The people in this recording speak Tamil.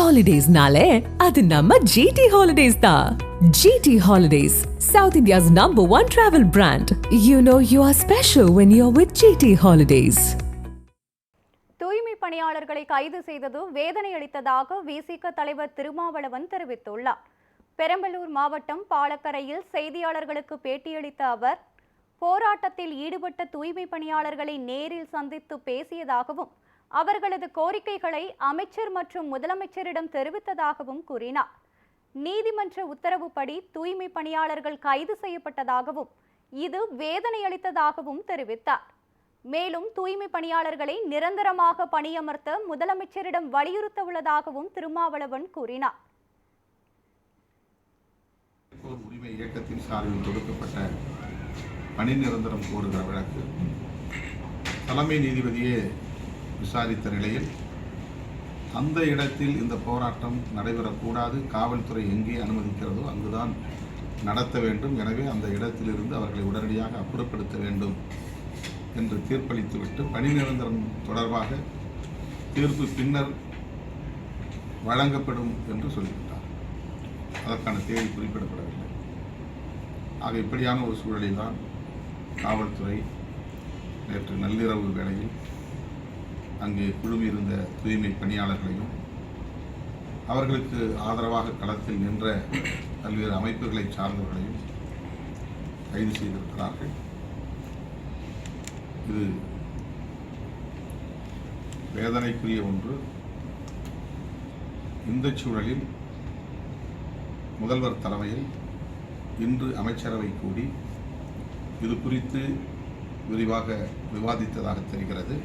ஹாலிடேஸ்னாலே அது நம்ம ஜிடி ஹாலிடேஸ் தான். GT holidays, South India's #1 travel brand. You know you are special when you're with GT Holidays. தூய்மை பணியாளர்களை கைது செய்தது வேதனை அளித்ததாக விசிக தலைவர் திருமாவளவன் தெரிவித்துள்ளார். பெரம்பலூர் மாவட்டம் பாலக்கரையில் செய்தியாளர்களுக்கு பேட்டியளித்த அவர், போராட்டத்தில் ஈடுபட்ட தூய்மை பணியாளர்களை நேரில் சந்தித்து பேசியதாகவும் அவர்களது கோரிக்கைகளை அமைச்சர் மற்றும் முதலமைச்சரிடம் தெரிவித்ததாகவும் கூறினார். நீதிமன்ற உத்தரவுப்படி தூய்மை பணியாளர்கள் கைது செய்யப்பட்டதாகவும் இது வேதனை அளித்ததாகவும் தெரிவித்தார். மேலும் தூய்மை பணியாளர்களை நிரந்தரமாக பணியமர்த்த முதலமைச்சரிடம் வலியுறுத்த உள்ளதாகவும் திருமாவளவன் கூறினார். உரிமை இயக்கத்தின் சார்பில் தொடுக்கப்பட்ட பணி நிரந்தரம் கோருகிற வழக்கு தலைமை நீதிபதியே விசாரித்த நிலையில் அந்த இடத்தில் இந்த போராட்டம் நடைபெறக்கூடாது, காவல்துறை எங்கே அனுமதிக்கிறதோ அங்குதான் நடத்த வேண்டும், எனவே அந்த இடத்திலிருந்து அவர்களை உடனடியாக அப்புறப்படுத்த வேண்டும் என்று தீர்ப்பளித்துவிட்டு பணி நிரந்தரம் தொடர்பாக தீர்ப்பு பின்னர் வழங்கப்படும் என்று சொல்லிவிட்டார். அதற்கான தேதி குறிப்பிடப்படவில்லை. ஆக இப்படியான ஒரு சூழலில் தான் காவல்துறை நேற்று நள்ளிரவு வேளையில் அங்கே குழுமியிருந்த தூய்மை பணியாளர்களையும் அவர்களுக்கு ஆதரவாக களத்தில் நின்ற பல்வேறு அமைப்புகளை சார்ந்தவர்களையும் கைது செய்திருக்கிறார்கள். இது வேதனைக்குரிய ஒன்று. இந்த சூழலில் முதல்வர் தலைமையில் இன்று அமைச்சரவை கூடி இது குறித்து விரிவாக விவாதித்ததாக தெரிகிறது.